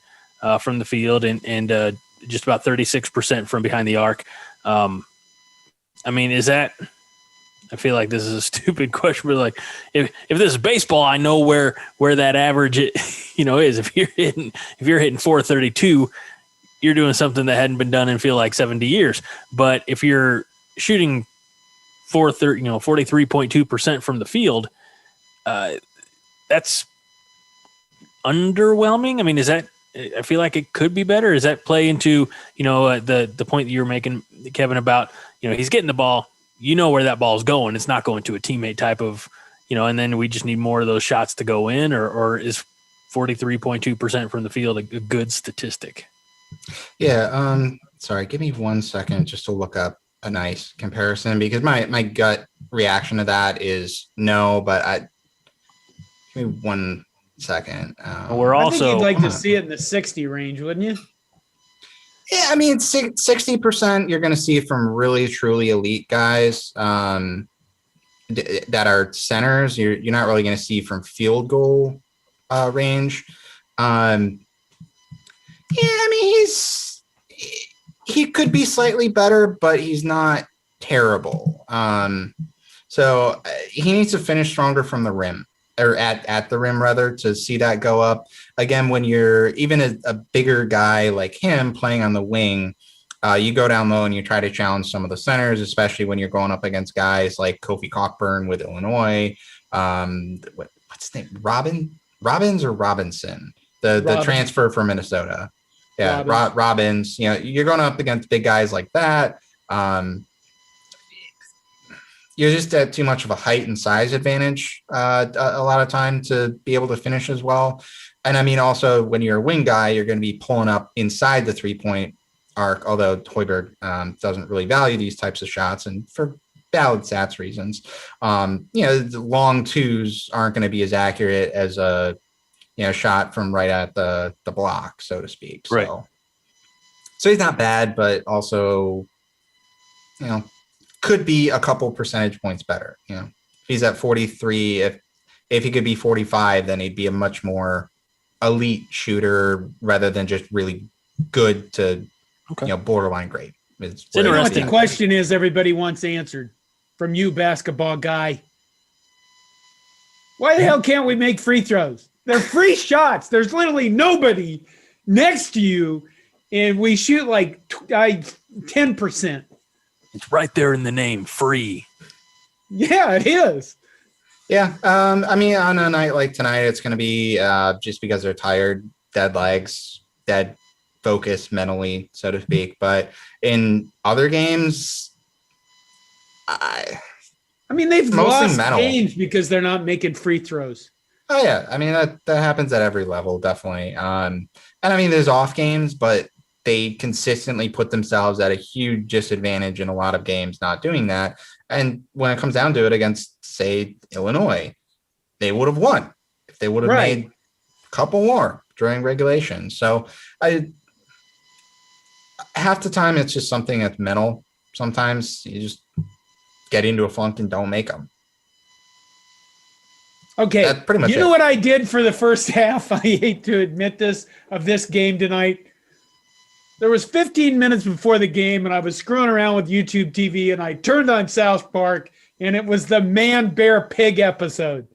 from the field and just about 36% from behind the arc. I mean, is that – I feel like this is a stupid question, but like if this is baseball, I know where that average is. If you're hitting 432, you're doing something that hadn't been done in feel like 70 years. But if you're shooting 43.2% from the field, that's underwhelming. I mean, is that? I feel like it could be better. Does that play into the point that you were making, Kevin, about he's getting the ball. Where that ball is going. It's not going to a teammate type of, and then we just need more of those shots to go in, or is 43.2% from the field a good statistic? Yeah. Sorry, give me 1 second just to look up a nice comparison, because my gut reaction to that is no, but give me 1 second. We're also. I think you'd like to see it in the 60 range, wouldn't you? Yeah, I mean, 60% you're going to see from really, truly elite guys that are centers. You're not really going to see from field goal range. Yeah, I mean, he could be slightly better, but he's not terrible. So he needs to finish stronger from the rim. Or at the rim, rather, to see that go up. Again, when you're even a bigger guy like him playing on the wing, you go down low and you try to challenge some of the centers, especially when you're going up against guys like Kofi Cockburn with Illinois. What's his name? Robbins or Robinson? The transfer from Minnesota. Yeah, Robbins. You're going up against big guys like that. You're just at too much of a height and size advantage a lot of time to be able to finish as well. And I mean, also when you're a wing guy, you're going to be pulling up inside the 3-point arc, although Hoiberg doesn't really value these types of shots, and for valid stats reasons. The long twos aren't going to be as accurate as a shot from right at the block, so to speak. Right. So he's not bad, but also could be a couple percentage points better. If he's at 43, if he could be 45, then he'd be a much more elite shooter rather than just really good to, borderline great. It's interesting. The question is everybody wants answered from you, basketball guy. Why the hell can't we make free throws? They're free shots. There's literally nobody next to you, and we shoot like 10%. It's right there in the name, free. Yeah, it is. Yeah. On a night like tonight, it's going to be just because they're tired, dead legs, dead focus mentally, so to speak. But in other games, they've lost games because they're not making free throws. Oh, yeah. That happens at every level, definitely. There's off games, but they consistently put themselves at a huge disadvantage in a lot of games not doing that. And when it comes down to it against, say, Illinois, they would have won if they would have made a couple more during regulation. So half the time it's just something that's mental. Sometimes you just get into a funk and don't make them. Okay. That's pretty much what I did for the first half? I hate to admit this, of this game tonight. There was 15 minutes before the game, and I was screwing around with YouTube TV, and I turned on South Park, and it was the Man, Bear, Pig episode.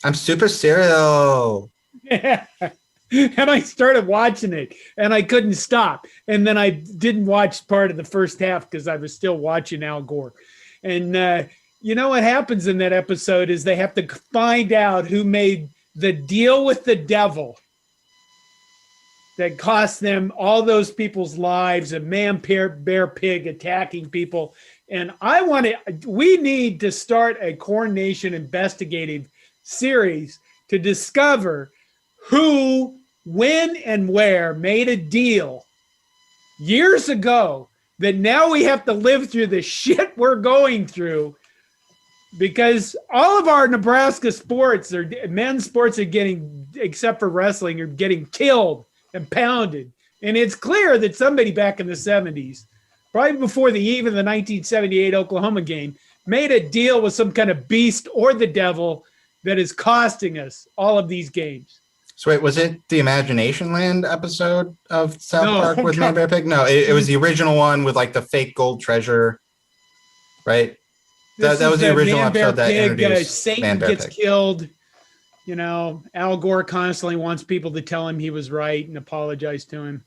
I'm super serial. Yeah. And I started watching it, and I couldn't stop. And then I didn't watch part of the first half because I was still watching Al Gore. And you know what happens in that episode is they have to find out who made the deal with the devil that cost them all those people's lives, a man, bear, pig attacking people. And we need to start a Corn Nation investigative series to discover who, when, and where made a deal years ago that now we have to live through the shit we're going through, because all of our Nebraska sports, or men's sports, are getting, except for wrestling, are getting killed and pounded. And it's clear that somebody back in the 70s, probably before even the 1978 Oklahoma game, made a deal with some kind of beast or the devil that is costing us all of these games. So wait, was it the Imagination Land episode of South Park with Man, Bear, Pig? No, it was the original one with like the fake gold treasure, right? That was the original episode that introduced Satan Man, Bear, gets Pig. killed. Al Gore constantly wants people to tell him he was right and apologize to him.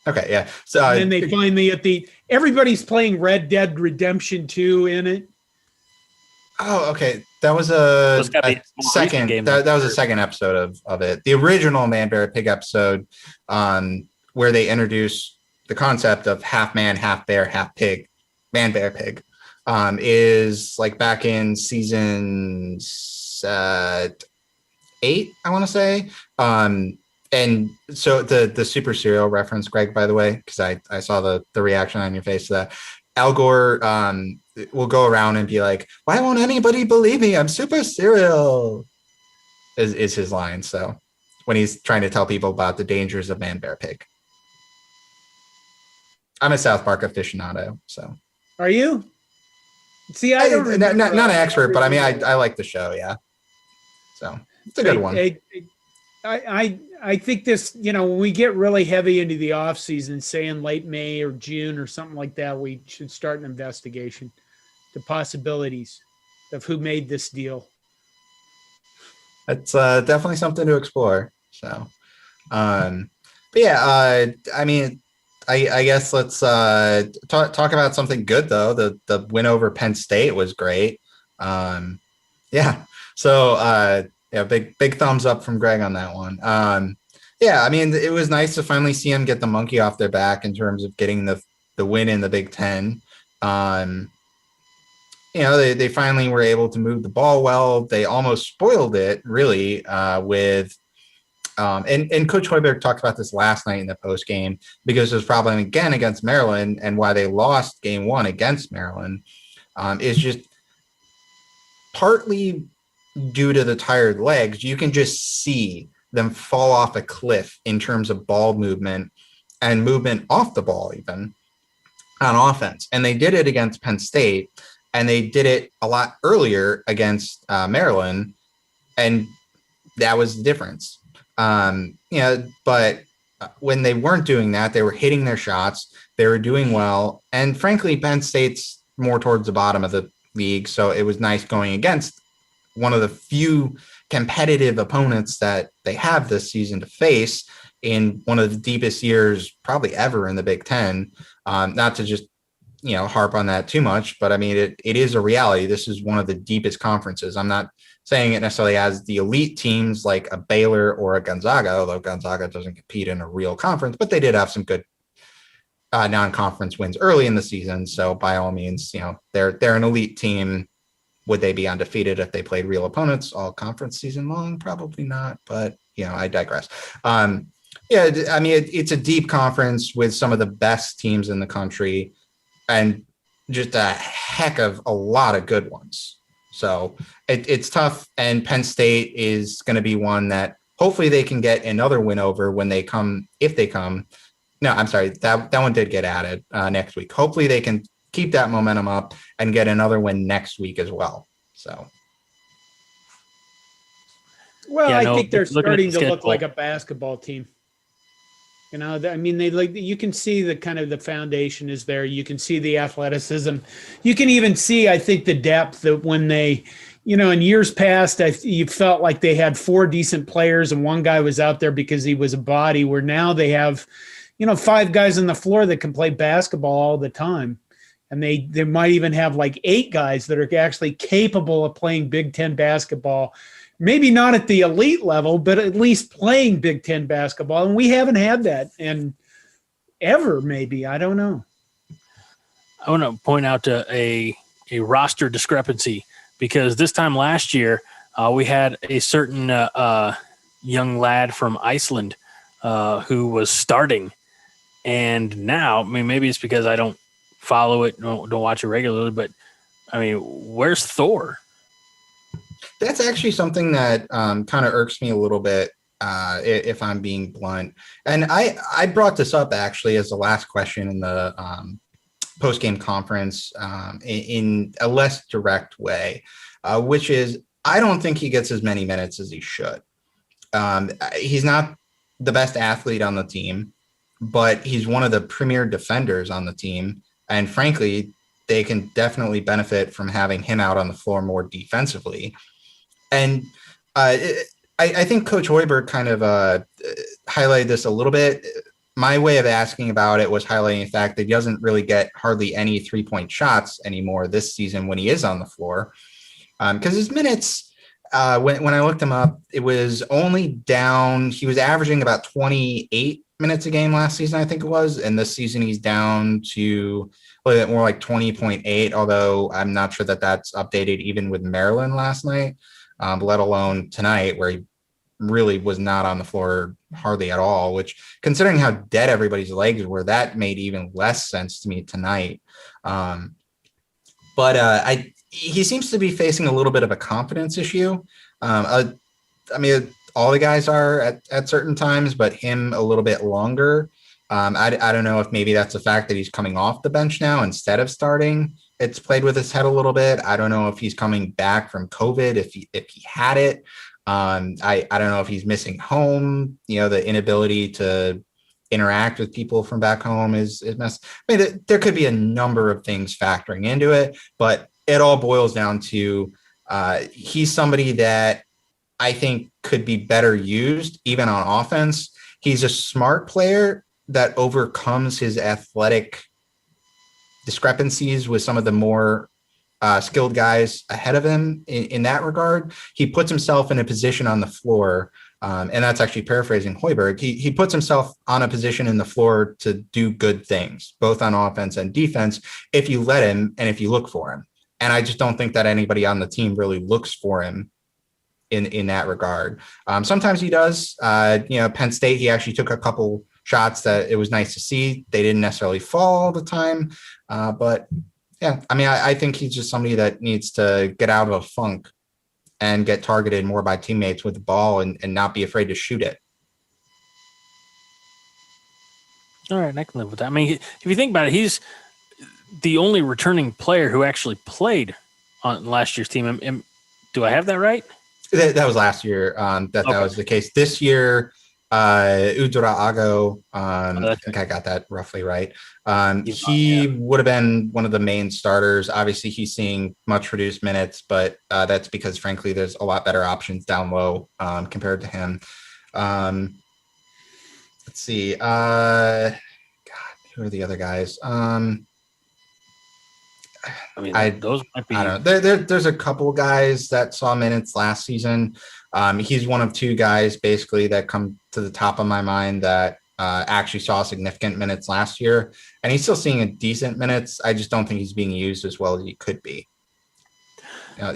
Okay, yeah. So and then they finally everybody's playing Red Dead Redemption 2 in it. Oh, okay. That was a second game. That was a second episode of it. The original Man, Bear, Pig episode, where they introduced the concept of half man, half bear, half pig, Man, Bear, Pig, is like back in season 8, I want to say. And so the super serial reference, Greg, by the way, because I saw the reaction on your face to that. Al Gore will go around and be like, "Why won't anybody believe me? I'm super serial," is his line. So when he's trying to tell people about the dangers of Man, Bear, Pig. I'm a South Park aficionado, so. Are you? See, I don't not an expert, but I like the show, yeah. So it's a good one. I think this, when we get really heavy into the off season, say in late May or June or something like that, we should start an investigation, the possibilities of who made this deal. That's definitely something to explore. So, but yeah, I guess let's talk about something good though. The win over Penn State was great. Yeah. So yeah, big thumbs up from Greg on that one. Yeah, it was nice to finally see him get the monkey off their back in terms of getting the win in the Big Ten. They finally were able to move the ball well. They almost spoiled it, really, with and Coach Hoiberg talked about this last night in the post game, because there's problem again against Maryland, and why they lost game 1 against Maryland is just partly due to the tired legs. You can just see them fall off a cliff in terms of ball movement and movement off the ball even. on offense. And they did it against Penn State, and they did it a lot earlier against Maryland. And that was the difference. But when they weren't doing that, they were hitting their shots. They were doing well. And frankly, Penn State's more towards the bottom of the league. So it was nice going against one of the few competitive opponents that they have this season to face in one of the deepest years probably ever in the Big Ten. Not to just, harp on that too much, but I mean, it is a reality. This is one of the deepest conferences. I'm not saying it necessarily as the elite teams like a Baylor or a Gonzaga, although Gonzaga doesn't compete in a real conference, but they did have some good non-conference wins early in the season. So by all means, they're an elite team. Would they be undefeated if they played real opponents all conference season long? Probably not, but I digress. It's a deep conference with some of the best teams in the country and just a heck of a lot of good ones. So it's tough. And Penn State is going to be one that hopefully they can get another win over when they come, if they come. No, I'm sorry. That one did get added next week. Hopefully they can keep that momentum up and get another win next week as well. So. Well, I think they're starting to look like a basketball team. You can see the kind of the foundation is there. You can see the athleticism. You can even see, I think, the depth that when they, in years past, you felt like they had 4 decent players and one guy was out there because he was a body, where now they have, 5 guys on the floor that can play basketball all the time. And they might even have like 8 guys that are actually capable of playing Big Ten basketball. Maybe not at the elite level, but at least playing Big Ten basketball. And we haven't had that in ever, maybe. I don't know. I want to point out a roster discrepancy, because this time last year we had a certain young lad from Iceland who was starting. And now, maybe it's because I don't follow it, don't watch it regularly, but where's Thor? That's actually something that kind of irks me a little bit, if I'm being blunt. And I brought this up actually as the last question in the post-game conference in a less direct way, which is I don't think he gets as many minutes as he should. He's not the best athlete on the team, but he's one of the premier defenders on the team. And frankly, they can definitely benefit from having him out on the floor more defensively. And I think Coach Hoiberg kind of highlighted this a little bit. My way of asking about it was highlighting the fact that he doesn't really get hardly any 3-point shots anymore this season when he is on the floor. Because his minutes, when I looked him up, it was only down. He was averaging about 28 minutes a game last season, I think it was. And this season he's down to a little bit more like 20.8, although I'm not sure that that's updated even with Maryland last night. Let alone tonight, where he really was not on the floor hardly at all, which, considering how dead everybody's legs were, that made even less sense to me tonight. He seems to be facing a little bit of a confidence issue. All the guys are at certain times, but him a little bit longer. I don't know if maybe that's the fact that he's coming off the bench now instead of starting. It's played with his head a little bit. I don't know if he's coming back from COVID, if he had it. I don't know if he's missing home. The inability to interact with people from back home is messed. There could be a number of things factoring into it, but it all boils down to he's somebody that I think could be better used even on offense. He's a smart player that overcomes his athletic discrepancies with some of the more skilled guys ahead of him in that regard. He puts himself in a position on the floor, and that's actually paraphrasing Hoiberg. He puts himself on a position in the floor to do good things, both on offense and defense, if you let him and if you look for him. And I just don't think that anybody on the team really looks for him in that regard. Sometimes he does. Penn State, he actually took a couple shots that it was nice to see. They didn't necessarily fall all the time. But yeah, I think he's just somebody that needs to get out of a funk and get targeted more by teammates with the ball and not be afraid to shoot it. All right, I can live with that. If you think about it, he's the only returning player who actually played on last year's team. Do I have that right? That was last year. That was the case. This year, Udra Ago, I think I got that roughly right. He would have been one of the main starters. Obviously, he's seeing much reduced minutes, but that's because, frankly, there's a lot better options down low compared to him. Let's see. God, who are the other guys? Those might be. I don't know. There's a couple guys that saw minutes last season. He's one of two guys basically that come to the top of my mind that actually saw significant minutes last year, and he's still seeing a decent minutes. I just don't think he's being used as well as he could be.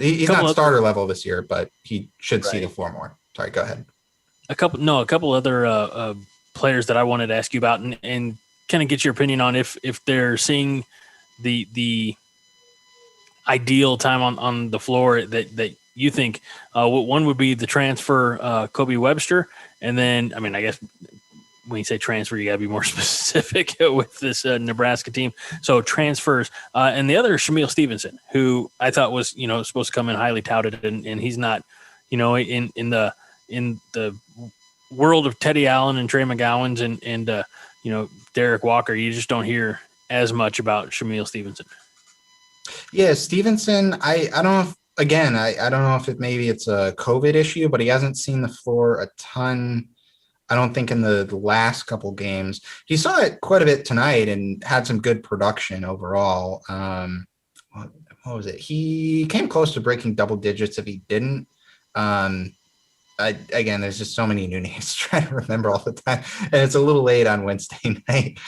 He's not starter level this year, but he should see the floor more. Sorry, go ahead. A couple other players that I wanted to ask you about and kind of get your opinion on if they're seeing the ideal time on the floor that you think. One would be the transfer Kobe Webster, and then I guess when you say transfer, you got to be more specific with this Nebraska team. So transfers, and the other is Shamil Stevenson, who I thought was supposed to come in highly touted, and he's not. In the world of Teddy Allen and Trey McGowan's and Derek Walker, you just don't hear as much about Shamil Stevenson. Yeah, Stevenson, I don't know if, again, I don't know if maybe it's a COVID issue, but he hasn't seen the floor a ton. I don't think in the last couple games. He saw it quite a bit tonight and had some good production overall. What was it? He came close to breaking double digits if he didn't. Again, there's just so many new names to try to remember all the time. And it's a little late on Wednesday night.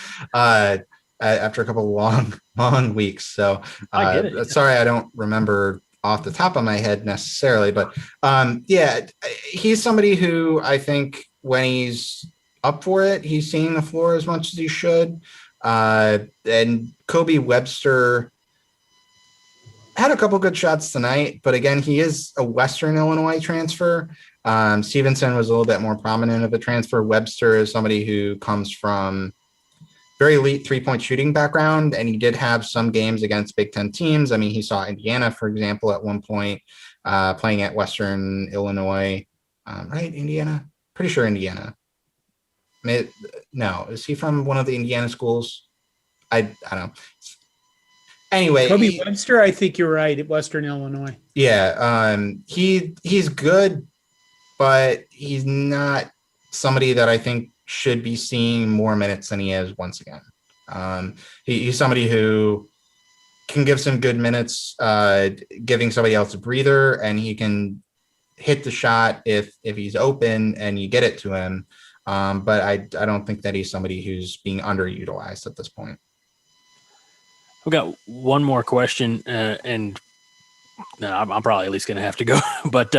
After a couple of long weeks. So sorry, I don't remember off the top of my head necessarily, but he's somebody who I think when he's up for it, he's seeing the floor as much as he should. And Kobe Webster had a couple good shots tonight, but again, he is a Western Illinois transfer. Stevenson was a little bit more prominent of a transfer. Webster is somebody who comes from very elite three-point shooting background, and he did have some games against Big Ten teams. He saw Indiana, for example, at one point, playing at Western Illinois. Right, Indiana? Pretty sure Indiana. No, is he from one of the Indiana schools? I don't know. Anyway, Kobe Webster, I think you're right, at Western Illinois. Yeah, he's good, but he's not somebody that I think should be seeing more minutes than he is once again. He's somebody who can give some good minutes, giving somebody else a breather, and he can hit the shot if he's open and you get it to him. But I don't think that he's somebody who's being underutilized at this point. I've got one more question, and I'm probably at least going to have to go. But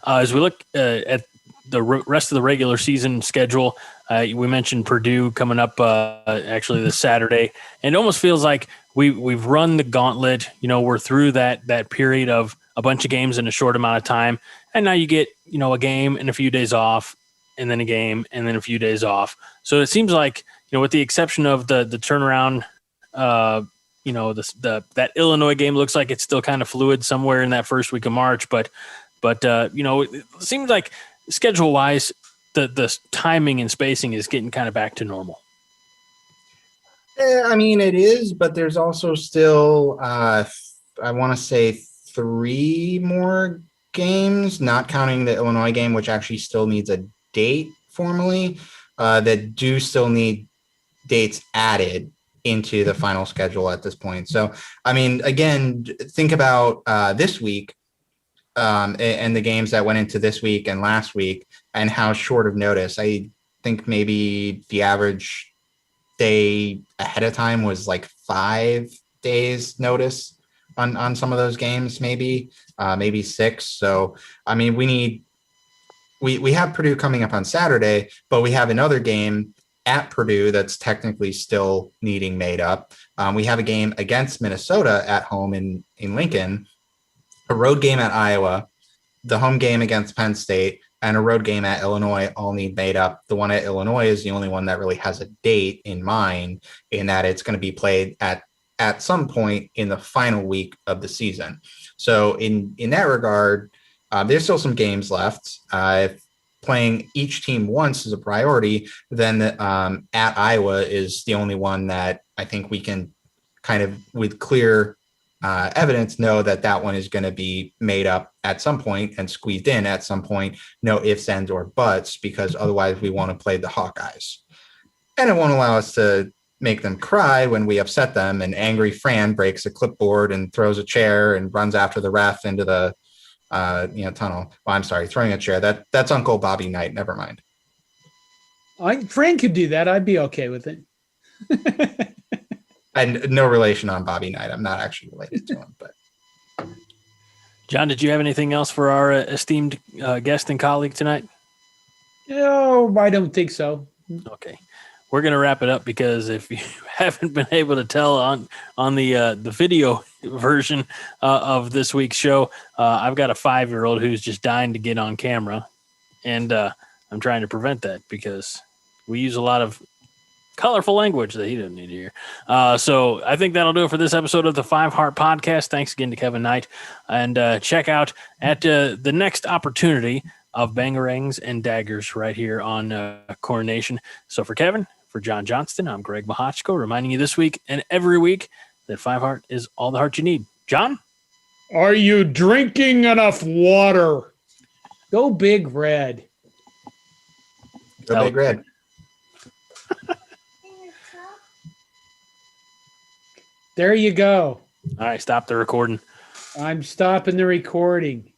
as we look at the rest of the regular season schedule, we mentioned Purdue coming up actually this Saturday, and it almost feels like we've run the gauntlet. We're through that period of a bunch of games in a short amount of time, and now you get a game and a few days off, and then a game and then a few days off. So it seems like with the exception of the turnaround, that Illinois game looks like it's still kind of fluid somewhere in that first week of March, but it seems like schedule wise, the timing and spacing is getting kind of back to normal. It is, but there's also still, I want to say 3 more games, not counting the Illinois game, which actually still needs a date formally, that do still need dates added into the final schedule at this point. So, again, think about this week and the games that went into this week and last week and how short of notice. I think maybe the average day ahead of time was like 5 days notice on some of those games, maybe 6. So, we have Purdue coming up on Saturday, but we have another game at Purdue that's technically still needing made up. We have a game against Minnesota at home in Lincoln, a road game at Iowa, the home game against Penn State, and a road game at Illinois all need made up. The one at Illinois is the only one that really has a date in mind, in that it's going to be played at at some point in the final week of the season. So in that regard, there's still some games left. If playing each team once is a priority, then at Iowa is the only one that I think we can kind of with clear evidence know that one is going to be made up at some point and squeezed in at some point. No ifs, ands, or buts, because otherwise we want to play the Hawkeyes. And it won't allow us to make them cry when we upset them. And angry Fran breaks a clipboard and throws a chair and runs after the ref into the tunnel. Well, I'm sorry, throwing a chair. That's Uncle Bobby Knight. Never mind. Fran could do that. I'd be okay with it. And no relation on Bobby Knight. I'm not actually related to him. But John, did you have anything else for our esteemed guest and colleague tonight? No, I don't think so. Okay. We're going to wrap it up because if you haven't been able to tell on the video version of this week's show, I've got a 5-year-old who's just dying to get on camera, and I'm trying to prevent that because we use a lot of colorful language that he doesn't need to hear. So I think that'll do it for this episode of the 5 Heart Podcast. Thanks again to Kevin Knight, and check out at the next opportunity of Bangarangs and Daggers right here on Coronation. So for Kevin, for John Johnston, I'm Greg Mahochko, reminding you this week and every week that 5 Heart is all the heart you need. John? Are you drinking enough water? Go Big Red. Go Big Red. There you go. All right, stop the recording. I'm stopping the recording.